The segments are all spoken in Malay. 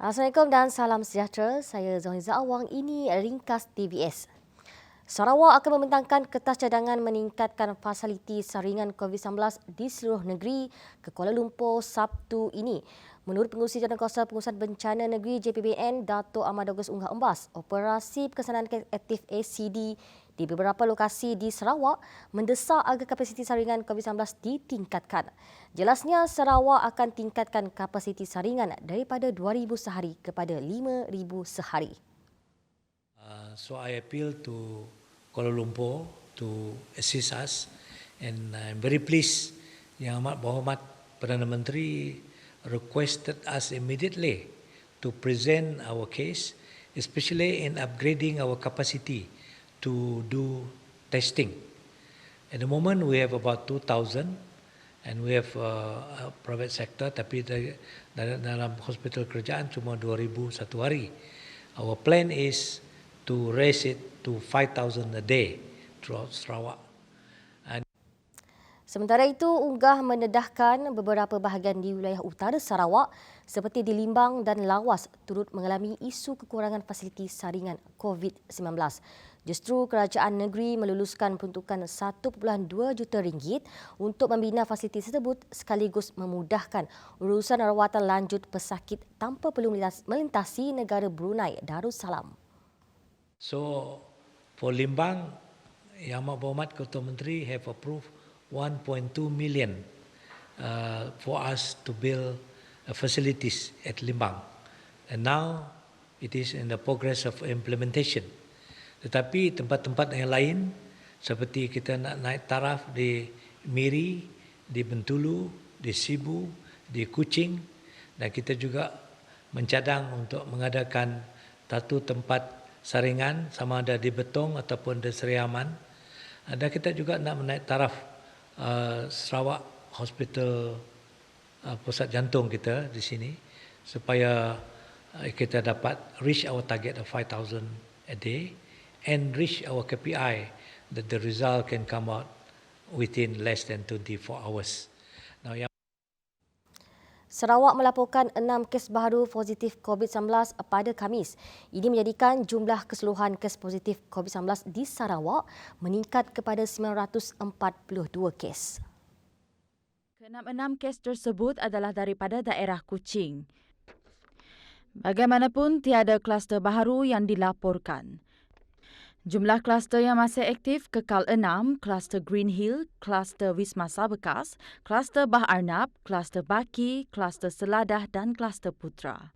Assalamualaikum dan salam sejahtera. Saya Zoniza Awang. Ini ringkas TVS. Sarawak akan membentangkan kertas cadangan meningkatkan fasiliti saringan COVID-19 di seluruh negeri ke Kuala Lumpur Sabtu ini. Menurut Pengurusi Jadualkuasa Pengurusan Bencana Negeri JPBN, Dato' Ahmad Douglas Unggah Embas, operasi perkesanan kes aktif ACD di beberapa lokasi di Sarawak mendesak agar kapasiti saringan COVID-19 ditingkatkan. Jelasnya, Sarawak akan tingkatkan kapasiti saringan daripada 2,000 sehari kepada 5,000 sehari. So I appeal to Kuala Lumpur to assist us, and I'm very pleased Yang Amat Berhormat Perdana Menteri requested us immediately to present our case, especially in upgrading our capacity to do testing. At the moment we have about 2,000 and we have a private sector, tapi dalam hospital kerajaan cuma 2,000 satu hari. Our plan is to raise it to 5,000 a day throughout Sarawak. Sementara itu, Unggah mendedahkan beberapa bahagian di wilayah utara Sarawak seperti di Limbang dan Lawas turut mengalami isu kekurangan fasiliti saringan COVID-19. Justru kerajaan negeri meluluskan peruntukan 1.2 juta ringgit untuk membina fasiliti tersebut sekaligus memudahkan urusan rawatan lanjut pesakit tanpa perlu melintasi negara Brunei Darussalam. So, for Limbang, Yang Amat Berhormat Ketua Menteri have approved 1.2 million for us to build facilities at Limbang. And now it is in the progress of implementation. Tetapi tempat-tempat yang lain seperti kita nak naik taraf di Miri, di Bentulu, di Sibu, di Kuching, dan kita juga mencadang untuk mengadakan satu tempat saringan sama ada di Betong ataupun di Seri Aman. Dan kita juga nak menaik taraf Sarawak Hospital, pusat jantung kita di sini, supaya kita dapat reach our target of 5,000 a day and reach our KPI that the result can come out within less than 24 hours. Now, Sarawak melaporkan 6 kes baru positif COVID-19 pada Khamis. Ini menjadikan jumlah keseluruhan kes positif COVID-19 di Sarawak meningkat kepada 942 kes. Keenam kes tersebut adalah daripada daerah Kuching. Bagaimanapun, tiada kluster baru yang dilaporkan. Jumlah kluster yang masih aktif kekal 6, kluster Green Hill, kluster Wisma Sabekas, kluster Bah Arnab, kluster Baki, kluster Seladah dan kluster Putra.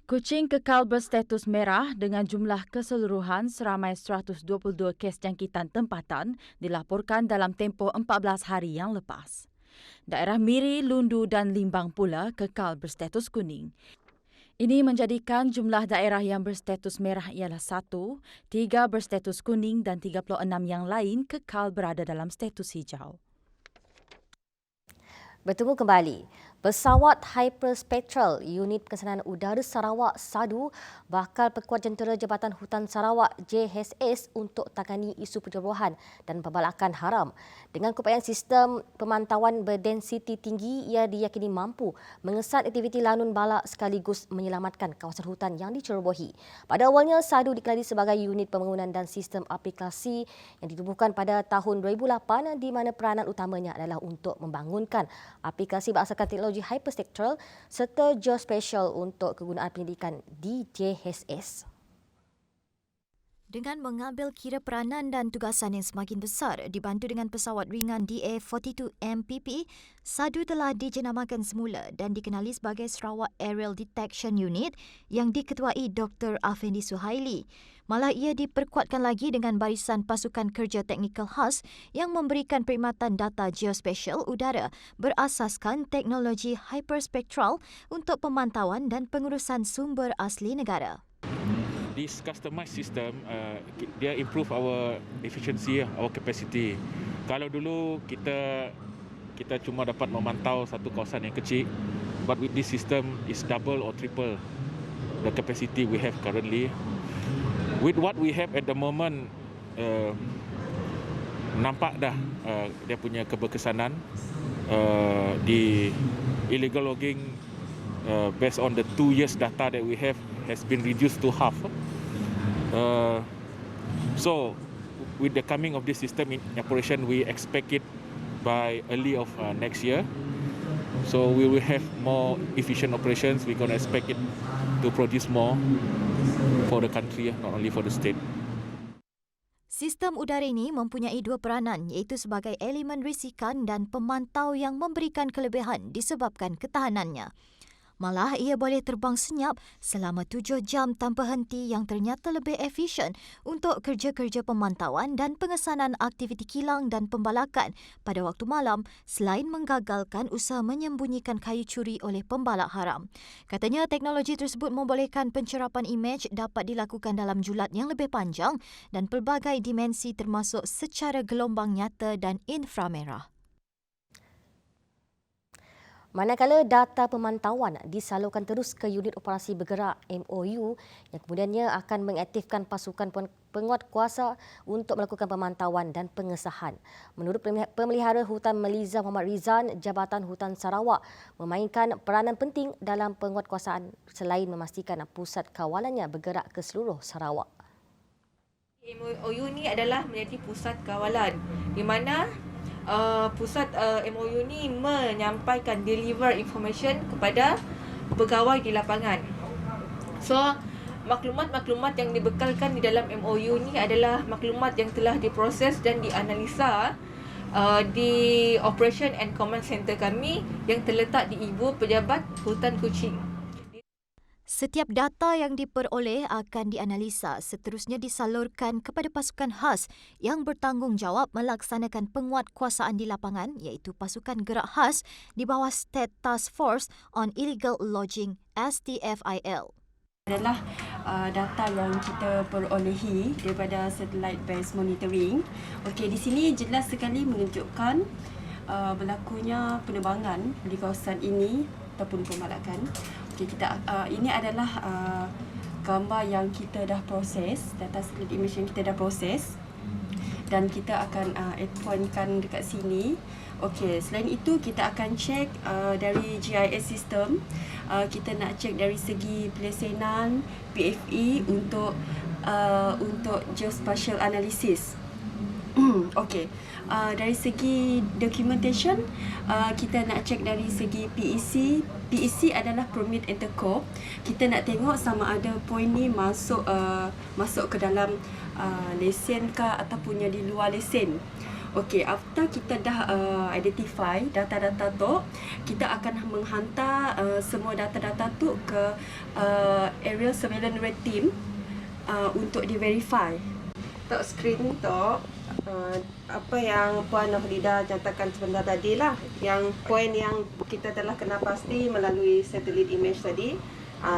Kuching kekal berstatus merah dengan jumlah keseluruhan seramai 122 kes jangkitan tempatan dilaporkan dalam tempoh 14 hari yang lepas. Daerah Miri, Lundu dan Limbang pula kekal berstatus kuning. Ini menjadikan jumlah daerah yang berstatus merah ialah 1, 3 berstatus kuning dan 36 yang lain kekal berada dalam status hijau. Bertemu kembali. Pesawat Hyperspectral Unit Pengesanan Udara Sarawak SADU bakal perkuat jentera Jabatan Hutan Sarawak JHS untuk tangani isu penjerobohan dan pembalakan haram. Dengan keupayaan sistem pemantauan berdensiti tinggi, ia diyakini mampu mengesat aktiviti lanun balak sekaligus menyelamatkan kawasan hutan yang dicerobohi. Pada awalnya, SADU dikenali sebagai unit pembangunan dan sistem aplikasi yang ditubuhkan pada tahun 2008 di mana peranan utamanya adalah untuk membangunkan aplikasi berasaskan teknologi hyperspectral serta geospatial untuk kegunaan pendidikan di JHS. Dengan mengambil kira peranan dan tugasan yang semakin besar dibantu dengan pesawat ringan DA-42 MPP, SADU telah dijenamakan semula dan dikenali sebagai Sarawak Aerial Detection Unit yang diketuai Dr. Afendi Suhaili. Malah ia diperkuatkan lagi dengan barisan pasukan kerja teknikal khas yang memberikan perkhidmatan data geospatial udara berasaskan teknologi hyperspectral untuk pemantauan dan pengurusan sumber asli negara. This customized system, dia improve our efficiency, our capacity. Kalau dulu kita cuma dapat memantau satu kawasan yang kecil, but with this system is double or triple the capacity we have currently. With what we have at the moment, nampak dah dia punya keberkesanan di illegal logging based on the 2 years data that we have has been reduced to half. So with the coming of this system in operation, we expect it by early of next year. So we will have more efficient operations. We're going to expect it to produce more for the country, not only for the state. Sistem udara ini mempunyai dua peranan iaitu sebagai elemen risikan dan pemantau yang memberikan kelebihan disebabkan ketahanannya. Malah ia boleh terbang senyap selama 7 jam tanpa henti yang ternyata lebih efisien untuk kerja-kerja pemantauan dan pengesanan aktiviti kilang dan pembalakan pada waktu malam selain menggagalkan usaha menyembunyikan kayu curi oleh pembalak haram. Katanya teknologi tersebut membolehkan pencerapan imej dapat dilakukan dalam julat yang lebih panjang dan pelbagai dimensi termasuk secara gelombang nyata dan inframerah. Manakala data pemantauan disalurkan terus ke unit operasi bergerak MOU yang kemudiannya akan mengaktifkan pasukan penguat kuasa untuk melakukan pemantauan dan pengesahan. Menurut Pemelihara Hutan Meliza Muhammad Rizan, Jabatan Hutan Sarawak memainkan peranan penting dalam penguatkuasaan selain memastikan pusat kawalannya bergerak ke seluruh Sarawak. MOU ni adalah menjadi pusat kawalan di mana pusat MOU ni menyampaikan deliver information kepada pegawai di lapangan. So maklumat-maklumat yang dibekalkan di dalam MOU ni adalah maklumat yang telah diproses dan dianalisa di Operation and Command Center kami yang terletak di Ibu Pejabat Hutan Kuching. Setiap data yang diperoleh akan dianalisa, seterusnya disalurkan kepada pasukan khas yang bertanggungjawab melaksanakan penguatkuasaan di lapangan iaitu Pasukan Gerak Khas di bawah State Task Force on Illegal Lodging STFIL. Adalah data yang kita perolehi daripada satellite based monitoring. Okey, di sini jelas sekali menunjukkan berlakunya penerbangan di kawasan ini ataupun pembalakan. Okay, ini adalah gambar yang kita dah proses, data satellite image yang kita dah proses dan kita akan pointkan dekat sini. Okey, selain itu kita akan cek dari GIS system. Kita nak cek dari segi pelesenan PFE untuk geospatial analysis. Okey. Dari segi documentation, kita nak cek dari segi PEC. PEC adalah Permit Interco. Kita nak tengok sama ada poin ni masuk ke dalam lesen ke ataupun yang di luar lesen. Okey, after kita dah identify data-data tu, kita akan menghantar semua data-data tu ke Aerial Surveillance Red Team untuk di-verify. Untuk screen tu, apa yang Puan Nurhalidah nyatakan sebentar tadi lah, yang poin yang kita telah kenal pasti melalui satellite image tadi,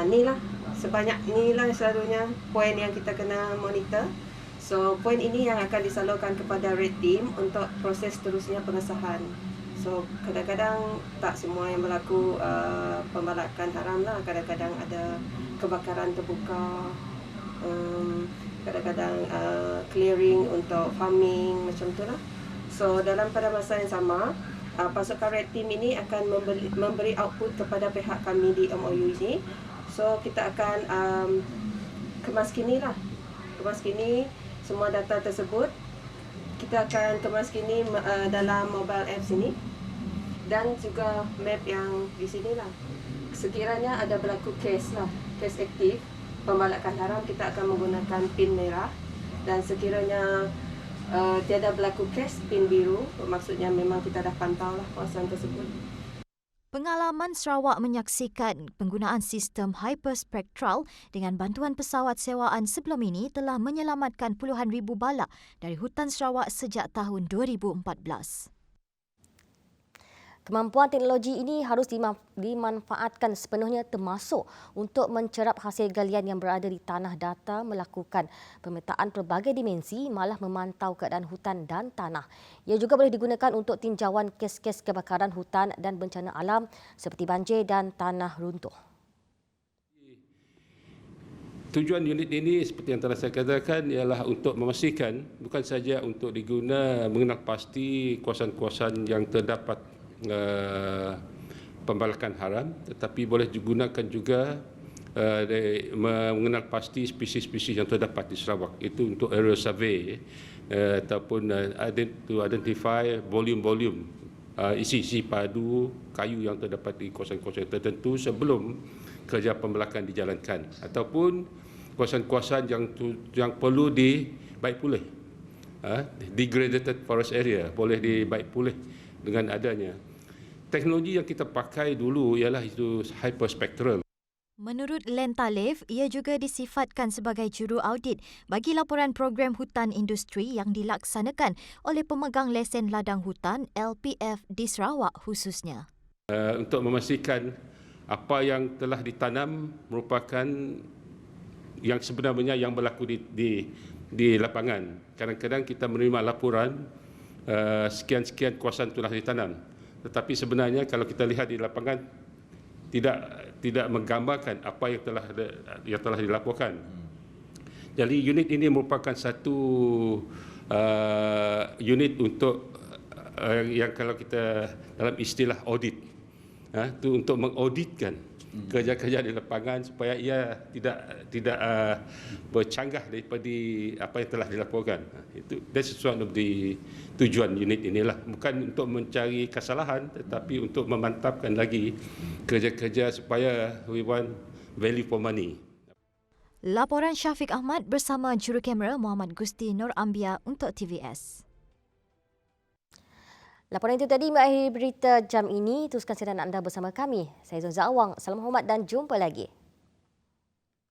ni lah sebanyak ni lah selalunya poin yang kita kena monitor. So poin ini yang akan disalurkan kepada Red Team untuk proses terusnya pengesahan. So kadang-kadang tak semua yang berlaku pembalakan haram lah, kadang-kadang ada kebakaran terbuka, kadang-kadang clearing untuk farming macam tu lah. So pada masa yang sama, pasukan Red Team ini akan memberi output kepada pihak kami di MOU ini. So kita akan kemaskini semua data tersebut. Kita akan kemaskini dalam mobile apps ini dan juga map yang di sini lah. Sekiranya ada berlaku kes aktif pembalakan haram, kita akan menggunakan pin merah, dan sekiranya tiada berlaku kes pin biru, maksudnya memang kita dah pantau lah kawasan tersebut. Pengalaman Sarawak menyaksikan penggunaan sistem hyperspectral dengan bantuan pesawat sewaan sebelum ini telah menyelamatkan puluhan ribu balak dari hutan Sarawak sejak tahun 2014. Kemampuan teknologi ini harus dimanfaatkan sepenuhnya, termasuk untuk mencerap hasil galian yang berada di tanah data, melakukan pemetaan pelbagai dimensi, malah memantau keadaan hutan dan tanah. Ia juga boleh digunakan untuk tinjauan kes-kes kebakaran hutan dan bencana alam seperti banjir dan tanah runtuh. Tujuan unit ini seperti yang telah saya katakan ialah untuk memastikan bukan saja untuk diguna mengenal pasti kawasan-kawasan yang terdapat pembalakan haram, tetapi boleh digunakan juga mengenal pasti spesies-spesies yang terdapat di Sarawak. Itu untuk aerial survey ataupun to identify volume-volume isi-isi padu kayu yang terdapat di kawasan-kawasan tertentu sebelum kerja pembalakan dijalankan, ataupun kawasan-kawasan yang perlu dibaik pulih, degraded forest area boleh dibaik pulih dengan adanya. Teknologi yang kita pakai dulu ialah itu hyperspectral. Menurut Len Talif, ia juga disifatkan sebagai juru audit bagi laporan program hutan industri yang dilaksanakan oleh pemegang lesen ladang hutan LPF di Sarawak khususnya. Untuk memastikan apa yang telah ditanam merupakan yang sebenarnya yang berlaku di lapangan. Kadang-kadang kita menerima laporan sekian-sekian kawasan telah ditanam, tetapi sebenarnya kalau kita lihat di lapangan tidak menggambarkan apa yang telah dilaporkan. Jadi unit ini merupakan satu unit untuk yang kalau kita dalam istilah audit, itu untuk mengauditkan kerja-kerja di lapangan supaya ia tidak bercanggah daripada apa yang telah dilaporkan. That's one of the tujuan unit inilah, bukan untuk mencari kesalahan tetapi untuk memantapkan lagi kerja-kerja supaya we want value for money. Laporan Syafiq Ahmad bersama juru kamera Muhammad Gusti Nur Ambia untuk TVS. Laporan itu tadi mengakhiri berita jam ini. Teruskan siaran anda bersama kami. Saya Zonza Awang. Salam hormat dan jumpa lagi.